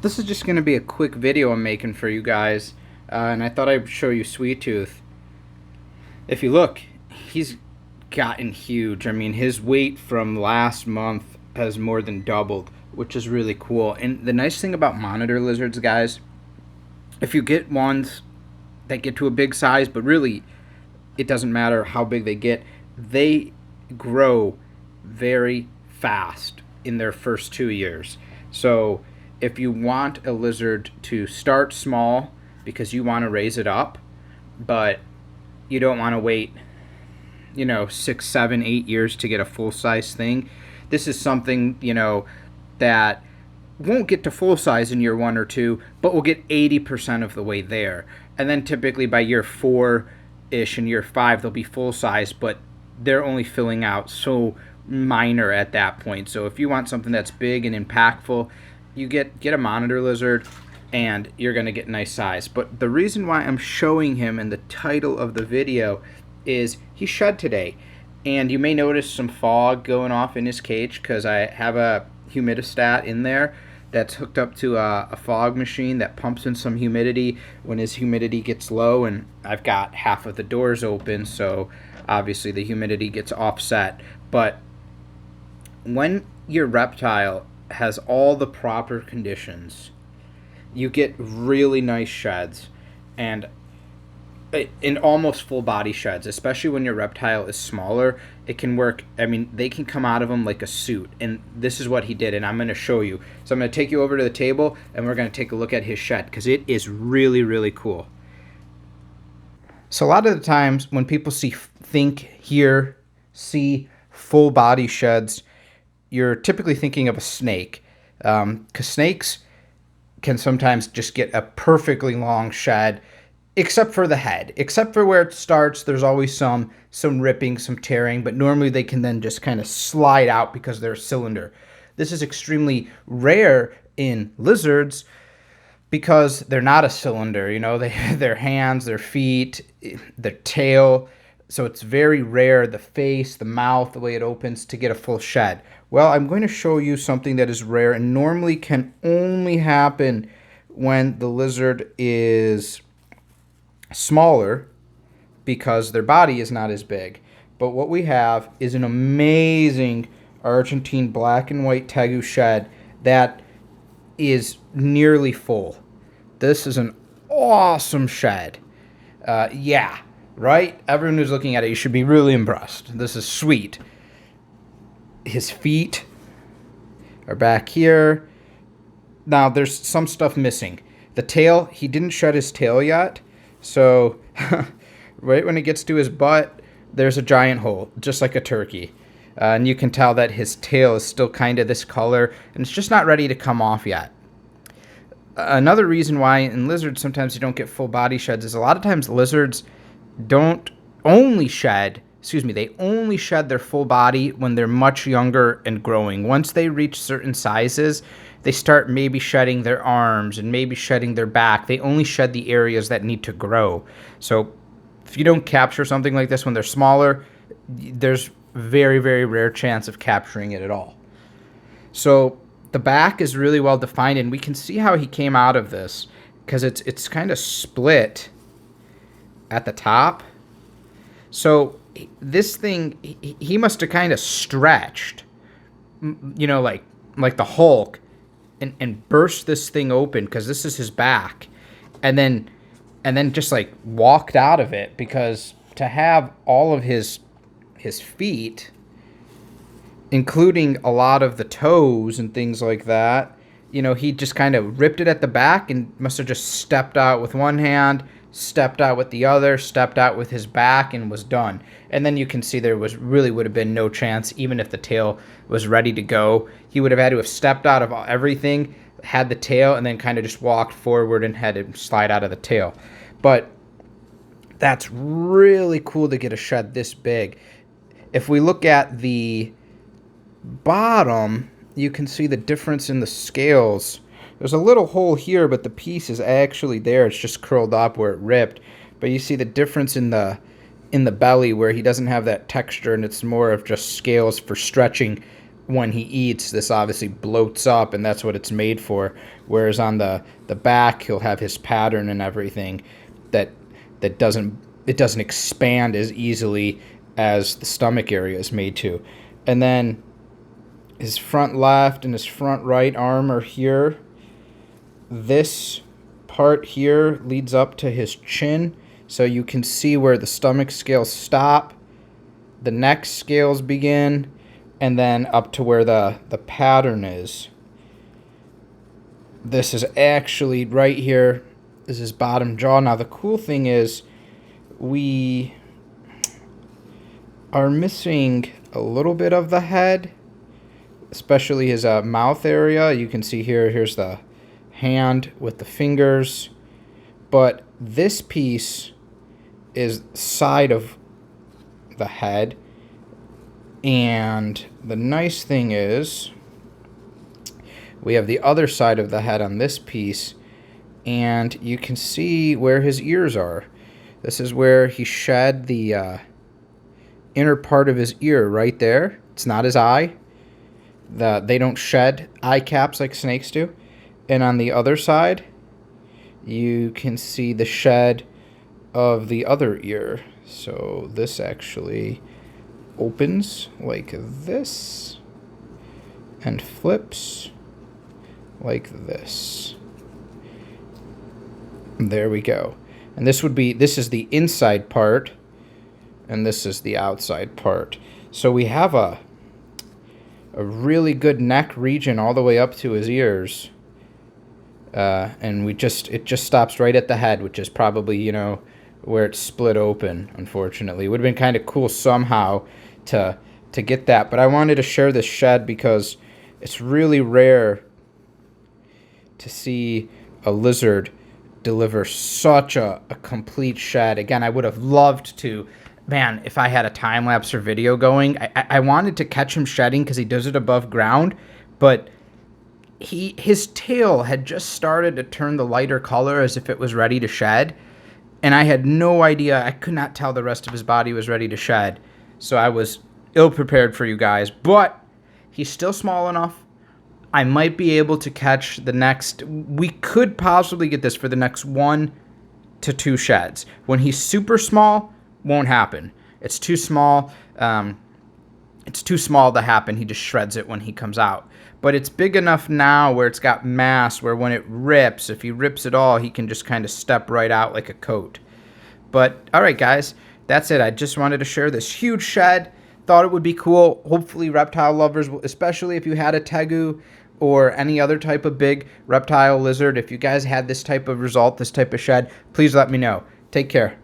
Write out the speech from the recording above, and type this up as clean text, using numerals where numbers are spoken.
This is just going to be a quick video I'm making for you guys, and I thought I'd show you SweetTooth. If you look, he's gotten huge. I mean, his weight from last month has more than doubled, which is really cool. And the nice thing about monitor lizards, guys, if you get ones that get to a big size, but really it doesn't matter how big they grow very fast in their first 2 years. So if you want a lizard to start small because you want to raise it up, but you don't want to wait, 6, 7, 8 years to get a full size thing, this is something, that won't get to full size in year 1 or 2, but will get 80% of the way there. And then typically by year 4-ish and year 5, they'll be full size, but they're only filling out so minor at that point. So if you want something that's big and impactful, you get a monitor lizard and you're going to get nice size. But the reason why I'm showing him in the title of the video is he shed today. And you may notice some fog going off in his cage because I have a humidistat in there that's hooked up to a fog machine that pumps in some humidity when his humidity gets low, and I've got half of the doors open, so obviously the humidity gets offset. But when your reptile has all the proper conditions, you get really nice sheds and in almost full body sheds, especially when your reptile is smaller. It can work. I mean, they can come out of them like a suit, and this is what he did, and I'm going to show you. So I'm going to take you over to the table and we're going to take a look at his shed because it is really, really cool. So a lot of the times when people see full body sheds, you're typically thinking of a snake, because snakes can sometimes just get a perfectly long shed, except for the head. Except for where it starts, there's always some ripping, some tearing, but normally they can then just kind of slide out because they're a cylinder. This is extremely rare in lizards because they're not a cylinder. Their hands, their feet, their tail. So it's very rare, the face, the mouth, the way it opens, to get a full shed. Well, I'm going to show you something that is rare and normally can only happen when the lizard is smaller because their body is not as big. But what we have is an amazing Argentine black and white Tegu shed that is nearly full. This is an awesome shed. Yeah, right? Everyone who's looking at it, you should be really impressed. This is sweet. His feet are back here. Now, there's some stuff missing. The tail, he didn't shed his tail yet. So, right when it gets to his butt, there's a giant hole, just like a turkey. And you can tell that his tail is still kind of this color, and it's just not ready to come off yet. Another reason why in lizards sometimes you don't get full body sheds is a lot of times lizards don't only shed, they only shed their full body when they're much younger and growing. Once they reach certain sizes, they start maybe shedding their arms and maybe shedding their back. They only shed the areas that need to grow. So if you don't capture something like this when they're smaller, there's very, very rare chance of capturing it at all. So the back is really well defined, and we can see how he came out of this because it's kind of split at the top. So this thing, he must have kind of stretched, like the Hulk, and burst this thing open because this is his back, and then just like walked out of it, because to have all of his feet, including a lot of the toes and things like that, he just kind of ripped it at the back and must have just stepped out with one hand, stepped out with the other, stepped out with his back, and was done. And then you can see there would have been no chance, even if the tail was ready to go. He would have had to have stepped out of everything, had the tail, and then kind of just walked forward and had it slide out of the tail. But that's really cool to get a shed this big. If we look at the bottom, you can see the difference in the scales. There's a little hole here, but the piece is actually there. It's just curled up where it ripped. But you see the difference in the belly, where he doesn't have that texture, and it's more of just scales for stretching when he eats, this obviously bloats up, and that's what it's made for. Whereas on the back, he'll have his pattern and everything that doesn't expand as easily as the stomach area is made to. And then his front left and his front right arm are here. This part here leads up to his chin, so you can see where the stomach scales stop, the neck scales begin, and then up to where the pattern is. This is actually right here is his bottom jaw. Now the cool thing is we are missing a little bit of the head, especially his mouth area. You can see here's the hand with the fingers, but this piece is side of the head. And the nice thing is we have the other side of the head on this piece, and you can see where his ears are. This is where he shed the inner part of his ear right there. It's not his eye. They don't shed eye caps like snakes do. And on the other side, you can see the shed of the other ear. So this actually opens like this and flips like this. There we go. And this is the inside part, and this is the outside part. So we have a really good neck region all the way up to his ears. And it just stops right at the head, which is probably, where it's split open, unfortunately. It would have been kind of cool somehow to get that. But I wanted to share this shed because it's really rare to see a lizard deliver such a complete shed. Again, I would have loved to, man, if I had a time-lapse or video going. I wanted to catch him shedding because he does it above ground, but his tail had just started to turn the lighter color as if it was ready to shed, and I had no idea. I could not tell the rest of his body was ready to shed, so I was ill-prepared for you guys, but he's still small enough. I might be able to catch the next, we could possibly get this for the next 1 to 2 sheds. When he's super small, won't happen. It's too small. It's too small to happen. He just shreds it when he comes out. But it's big enough now where it's got mass, where when it rips, if he rips it all, he can just kind of step right out like a coat. But, all right, guys, that's it. I just wanted to share this huge shed. Thought it would be cool. Hopefully reptile lovers, especially if you had a Tegu or any other type of big reptile lizard, if you guys had this type of result, this type of shed, please let me know. Take care.